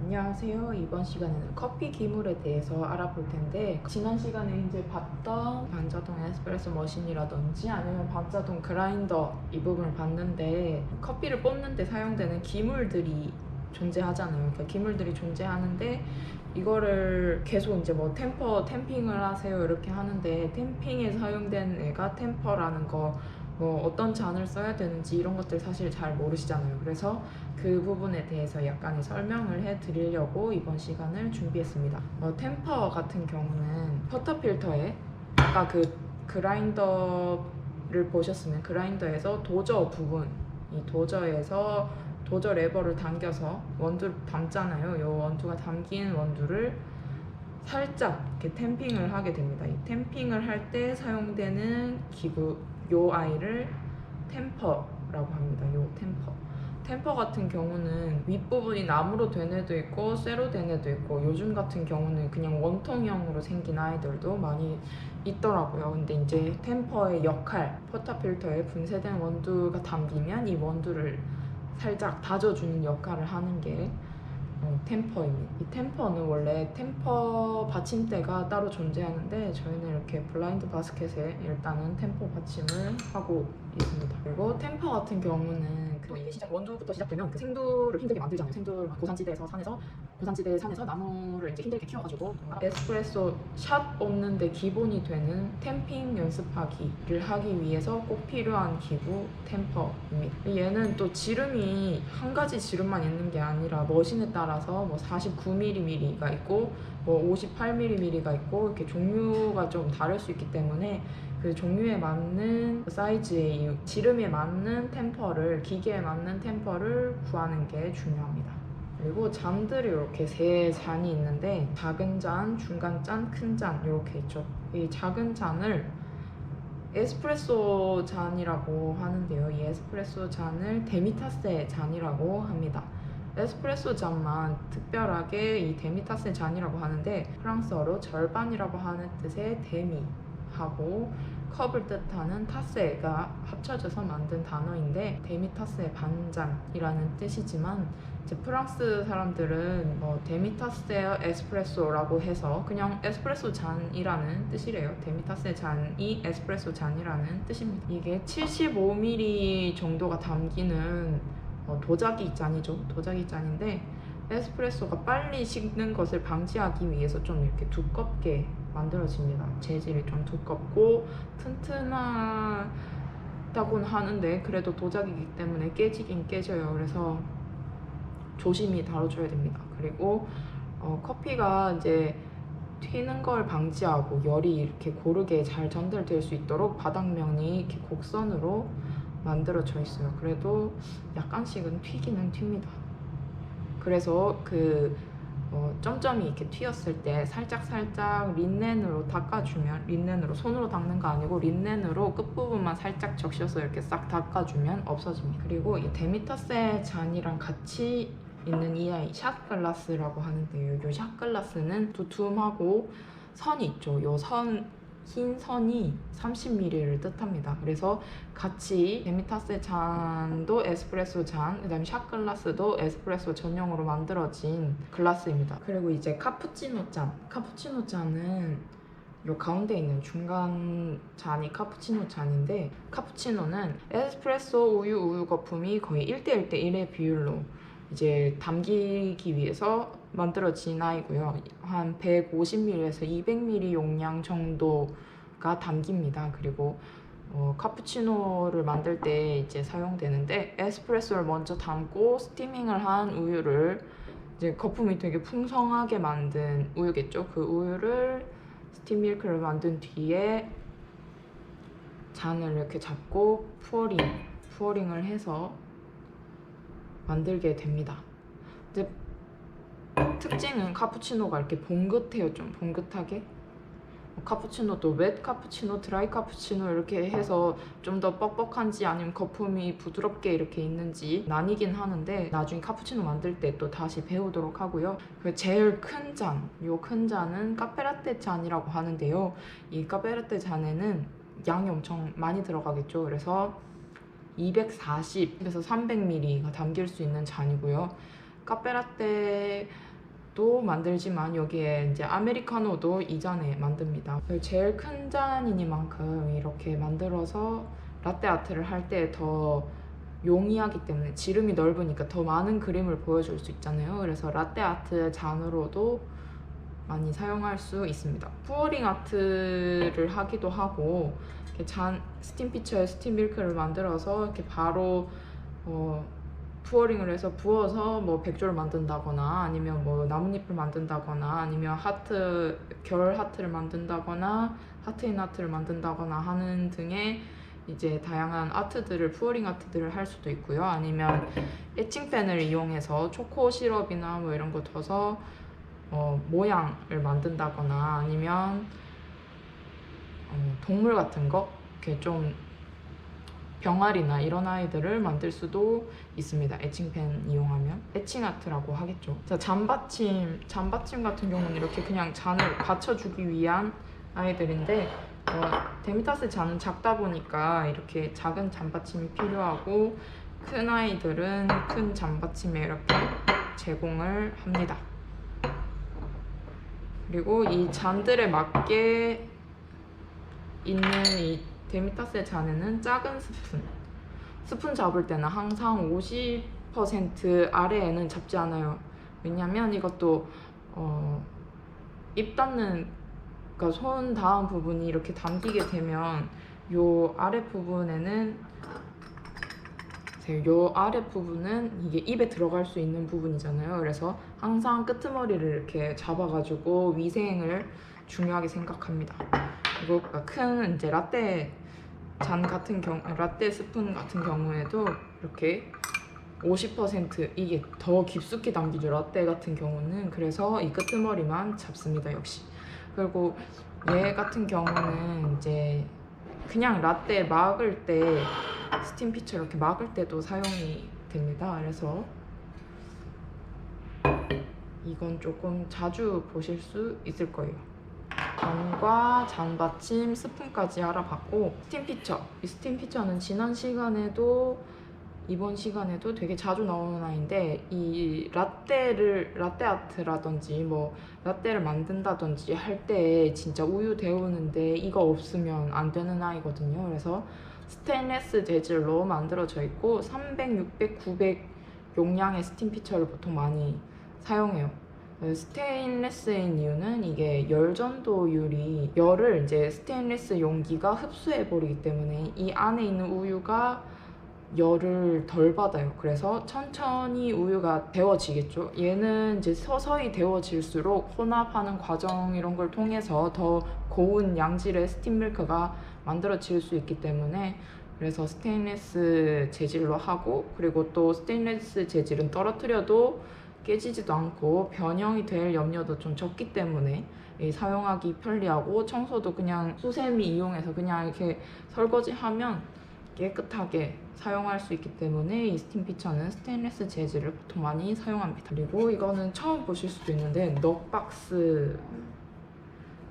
안녕하세요. 이번 시간에는 커피 기물에 대해서 알아볼 텐데, 지난 시간에 이제 봤던 반자동 에스프레소 머신이라든지 아니면 반자동 그라인더 이 부분을 봤는데, 커피를 뽑는 데 사용되는 기물들이 존재하잖아요. 그러니까 기물들이 존재하는데 이거를 계속 이제 뭐 템핑을 하세요 이렇게 하는데, 템핑에 사용된 애가 템퍼라는 거, 뭐 어떤 잔을 써야 되는지 이런 것들 사실 잘 모르시잖아요. 그래서 그 부분에 대해서 약간의 설명을 해드리려고 이번 시간을 준비했습니다. 템퍼 같은 경우는 퍼터 필터에 아까 그 그라인더를 보셨으면 그라인더에서 도저 부분, 이 도저에서 도저 레버를 당겨서 원두를 담잖아요. 이 원두가 담긴 원두를 살짝 이렇게 템핑을 하게 됩니다. 이 템핑을 할 때 사용되는 기구, 요 아이를 템퍼라고 합니다. 요 템퍼 같은 경우는 윗부분이 나무로 된 애도 있고 쇠로 된 애도 있고, 요즘 같은 경우는 그냥 원통형으로 생긴 아이들도 많이 있더라고요. 근데 이제 템퍼의 역할, 포터필터에 분쇄된 원두가 담기면 이 원두를 살짝 다져주는 역할을 하는 게 템퍼입니다. 이 템퍼는 원래 템퍼 받침대가 따로 존재하는데, 저희는 이렇게 블라인드 바스켓에 일단은 템퍼 받침을 하고 있습니다. 그리고 템퍼 같은 경우는 원두부터 시작되면 그 생두를 힘들게 만들잖아요. 생두를 고산지대 산에서 나무를 이제 힘들게 키워가지고 에스프레소 샷 뽑는데 기본이 되는 템핑 연습하기를 하기 위해서 꼭 필요한 기구 템퍼입니다. 얘는 또 지름이 한 가지 지름만 있는 게 아니라 머신에 따라서 뭐 49mm가 있고 뭐 58mm가 있고, 이렇게 종류가 좀 다를 수 있기 때문에 그 종류에 맞는 사이즈의 지름에 맞는 템퍼를, 기계에 맞는 템퍼를 구하는 게 중요합니다. 그리고 잔들이 이렇게 세 잔이 있는데, 작은 잔, 중간 잔, 큰 잔 이렇게 있죠. 이 작은 잔을 에스프레소 잔이라고 하는데요. 이 에스프레소 잔을 데미타세 잔이라고 합니다. 에스프레소 잔만 특별하게 이 데미타세 잔이라고 하는데, 프랑스어로 절반이라고 하는 뜻의 데미하고 컵을 뜻하는 타세가 합쳐져서 만든 단어인데, 데미타세 반잔이라는 뜻이지만 이제 프랑스 사람들은 뭐 데미타세 에스프레소라고 해서 그냥 에스프레소 잔이라는 뜻이래요. 데미타세 잔이 에스프레소 잔이라는 뜻입니다. 이게 75ml 정도가 담기는 도자기 잔이죠. 도자기 잔인데, 에스프레소가 빨리 식는 것을 방지하기 위해서 좀 이렇게 두껍게 만들어집니다. 재질이 좀 두껍고 튼튼하다고는 하는데, 그래도 도자기이기 때문에 깨지긴 깨져요. 그래서 조심히 다뤄줘야 됩니다. 그리고 커피가 이제 튀는 걸 방지하고 열이 이렇게 고르게 잘 전달될 수 있도록 바닥면이 이렇게 곡선으로 만들어져 있어요. 그래도 약간씩은 튀기는 튑니다. 그래서 그 점점이 이렇게 튀었을 때 살짝 린넨으로 닦아주면, 린넨으로 손으로 닦는 거 아니고 린넨으로 끝부분만 살짝 적셔서 이렇게 싹 닦아주면 없어집니다. 그리고 이 데미타세 잔이랑 같이 있는 이 아이 샷글라스라고 하는데요. 이 샷글라스는 두툼하고 선이 있죠. 흰 선이 30ml를 뜻합니다. 그래서 같이 데미타세 잔도 에스프레소 잔, 그 다음에 샷글라스도 에스프레소 전용으로 만들어진 글라스입니다. 그리고 이제 카푸치노 잔은 요 가운데 있는 중간 잔이 카푸치노 잔인데, 카푸치노는 에스프레소 우유 거품이 거의 1대1대1의 비율로 이제 담기기 위해서 만들어진 아이고요. 한 150ml에서 200ml 용량 정도가 담깁니다. 그리고 카푸치노를 만들 때 이제 사용되는데, 에스프레소를 먼저 담고 스티밍을 한 우유를, 이제 거품이 되게 풍성하게 만든 우유겠죠. 그 우유를 스팀밀크를 만든 뒤에 잔을 이렇게 잡고 푸어링을 해서 만들게 됩니다. 근데 특징은 카푸치노가 이렇게 봉긋해요. 좀 봉긋하게. 카푸치노도 웻 카푸치노, 드라이 카푸치노 이렇게 해서 좀 더 뻑뻑한지 아니면 거품이 부드럽게 이렇게 있는지 나뉘긴 하는데, 나중에 카푸치노 만들 때 또 다시 배우도록 하고요. 그 제일 큰 잔, 요 큰 잔은 카페라떼 잔이라고 하는데요. 이 카페라떼 잔에는 양이 엄청 많이 들어가겠죠. 그래서 240에서 300ml가 담길 수 있는 잔이고요. 카페라떼 도 만들지만 여기에 이제 아메리카노도 이 잔에 만듭니다. 제일 큰 잔이니만큼 이렇게 만들어서 라떼 아트를 할 때 더 용이하기 때문에 지름이 넓으니까 더 많은 그림을 보여줄 수 있잖아요. 그래서 라떼 아트 잔으로도 많이 사용할 수 있습니다. 푸어링 아트를 하기도 하고 이렇게 스팀 피처에 스팀 밀크를 만들어서 이렇게 바로 푸어링을 해서 부어서 뭐 백조를 만든다거나 아니면 뭐 나뭇잎을 만든다거나 아니면 하트, 결 하트를 만든다거나 하트인 하트를 만든다거나 하는 등의 이제 다양한 아트들을 푸어링 아트들을 할 수도 있고요. 아니면 에칭펜을 이용해서 초코 시럽이나 뭐 이런 거 둬서 모양을 만든다거나 아니면 동물 같은 거 이렇게 좀 병아리나 이런 아이들을 만들 수도 있습니다. 에칭펜 이용하면 에칭 아트라고 하겠죠. 자, 잔받침 같은 경우는 이렇게 그냥 잔을 받쳐주기 위한 아이들인데 데미타스 잔은 작다 보니까 이렇게 작은 잔받침이 필요하고 큰 아이들은 큰 잔받침에 이렇게 제공을 합니다. 그리고 이 잔들에 맞게 있는 이 데미타스의 잔에는 작은 스푼 잡을 때는 항상 50% 아래에는 잡지 않아요. 왜냐면 이것도 입 닿는, 그러니까 손 닿은 부분이 이렇게 담기게 되면 요 아래 부분은 이게 입에 들어갈 수 있는 부분이잖아요. 그래서 항상 끄트머리를 이렇게 잡아가지고 위생을 중요하게 생각합니다. 그리고 큰 이제 라떼 스푼 같은 경우에도 이렇게 50% 이게 더 깊숙이 담기죠. 라떼 같은 경우는. 그래서 이 끄트머리만 잡습니다. 역시. 그리고 얘 같은 경우는 이제 그냥 라떼 막을 때 스팀 피처 이렇게 막을 때도 사용이 됩니다. 그래서 이건 조금 자주 보실 수 있을 거예요. 잔과 잔받침, 스푼까지 알아봤고 스팀 피처. 이 스팀 피처는 지난 시간에도 이번 시간에도 되게 자주 나오는 아이인데 이 라떼 아트라든지 뭐 라떼를 만든다든지 할 때 진짜 우유 데우는데 이거 없으면 안 되는 아이거든요. 그래서 스테인레스 재질로 만들어져 있고 300, 600, 900 용량의 스팀 피처를 보통 많이 사용해요. 스테인레스인 이유는 이게 열전도율이 열을 이제 스테인레스 용기가 흡수해 버리기 때문에 이 안에 있는 우유가 열을 덜 받아요. 그래서 천천히 우유가 데워지겠죠. 얘는 이제 서서히 데워질수록 혼합하는 과정 이런 걸 통해서 더 고운 양질의 스팀 밀크가 만들어질 수 있기 때문에 그래서 스테인레스 재질로 하고 그리고 또 스테인레스 재질은 떨어뜨려도 깨지지도 않고 변형이 될 염려도 좀 적기 때문에 사용하기 편리하고 청소도 그냥 수세미 이용해서 그냥 이렇게 설거지하면 깨끗하게 사용할 수 있기 때문에 이 스팀 피처는 스테인리스 재질을 보통 많이 사용합니다. 그리고 이거는 처음 보실 수도 있는데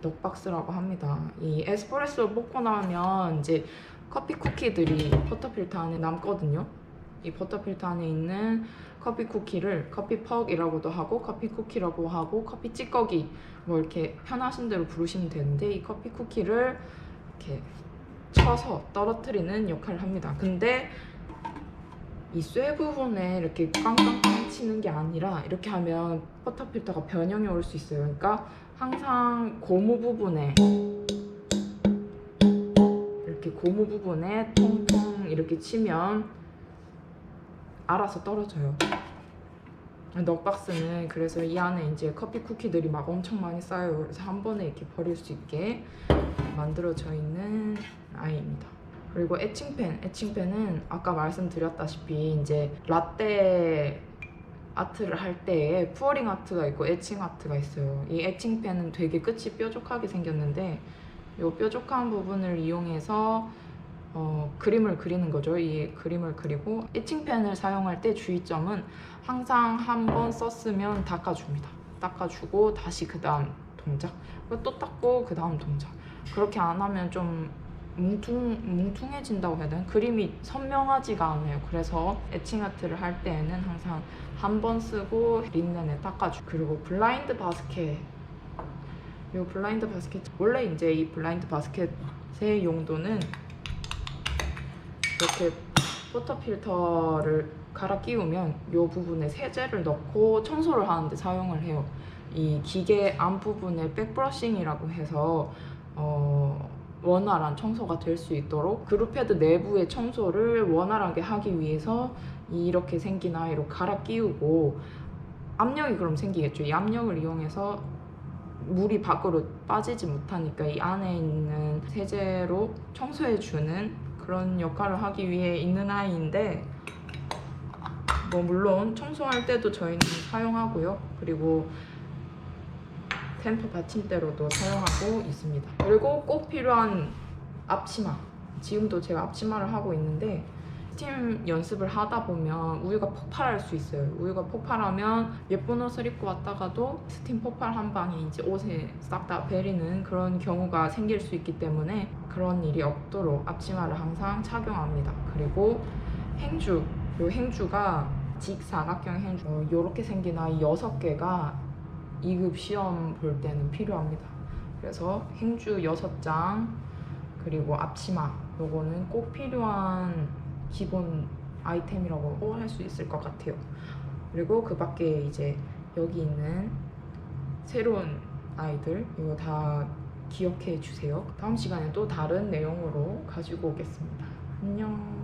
넉박스라고 합니다. 이 에스프레소 뽑고 나면 이제 커피 쿠키들이 버터필터 안에 남거든요. 이 버터필터 안에 있는 커피 쿠키를 커피 퍽이라고도 하고 커피 쿠키라고 하고 커피 찌꺼기 뭐 이렇게 편하신 대로 부르시면 되는데 이 커피 쿠키를 이렇게 쳐서 떨어뜨리는 역할을 합니다. 근데 이 쇠 부분에 이렇게 깡깡깡 치는 게 아니라 이렇게 하면 버터필터가 변형이 올 수 있어요. 그러니까 항상 고무 부분에 통통 이렇게 치면 알아서 떨어져요. 넉박스는 그래서 이 안에 이제 커피 쿠키들이 막 엄청 많이 쌓여요. 그래서 한 번에 이렇게 버릴 수 있게 만들어져 있는 아이입니다. 그리고 에칭펜은 아까 말씀드렸다시피 이제 라떼 아트를 할 때에 푸어링 아트가 있고 에칭 아트가 있어요. 이 에칭펜은 되게 끝이 뾰족하게 생겼는데 이 뾰족한 부분을 이용해서 그림을 그리는 거죠. 이 그림을 그리고 에칭펜을 사용할 때 주의점은 항상 한 번 썼으면 닦아줍니다. 닦아주고 다시 그 다음 동작, 또 닦고 그 다음 동작. 그렇게 안 하면 좀 뭉퉁해진다고 해야 되나? 그림이 선명하지가 않아요. 그래서 에칭 아트를 할 때에는 항상 한 번 쓰고 린넨에 닦아주고. 그리고 블라인드 바스켓, 이 블라인드 바스켓, 원래 이제 이 블라인드 바스켓의 용도는 이렇게 워터 필터를 갈아 끼우면 이 부분에 세제를 넣고 청소를 하는데 사용을 해요. 이 기계 앞부분에 백브러싱이라고 해서 원활한 청소가 될 수 있도록 그룹 패드 내부의 청소를 원활하게 하기 위해서 이렇게 생긴 아이로 갈아 끼우고, 압력이 그럼 생기겠죠. 이 압력을 이용해서 물이 밖으로 빠지지 못하니까 이 안에 있는 세제로 청소해주는 그런 역할을 하기 위해 있는 아이인데, 뭐 물론 청소할 때도 저희는 사용하고요. 그리고 템퍼 받침대로도 사용하고 있습니다. 그리고 꼭 필요한 앞치마. 지금도 제가 앞치마를 하고 있는데, 스팀 연습을 하다 보면 우유가 폭발할 수 있어요. 우유가 폭발하면 예쁜 옷을 입고 왔다가도 스팀 폭발 한 방에 이제 옷에 싹 다 베리는 그런 경우가 생길 수 있기 때문에 그런 일이 없도록 앞치마를 항상 착용합니다. 그리고 행주, 이 행주가 직사각형 행주, 이렇게 생긴 아이 6개가 2급 시험 볼 때는 필요합니다. 그래서 행주 6장, 그리고 앞치마, 요거는 꼭 필요한 기본 아이템이라고 할 수 있을 것 같아요. 그리고 그 밖에 이제 여기 있는 새로운 아이들, 이거 다 기억해 주세요. 다음 시간에 또 다른 내용으로 가지고 오겠습니다. 안녕.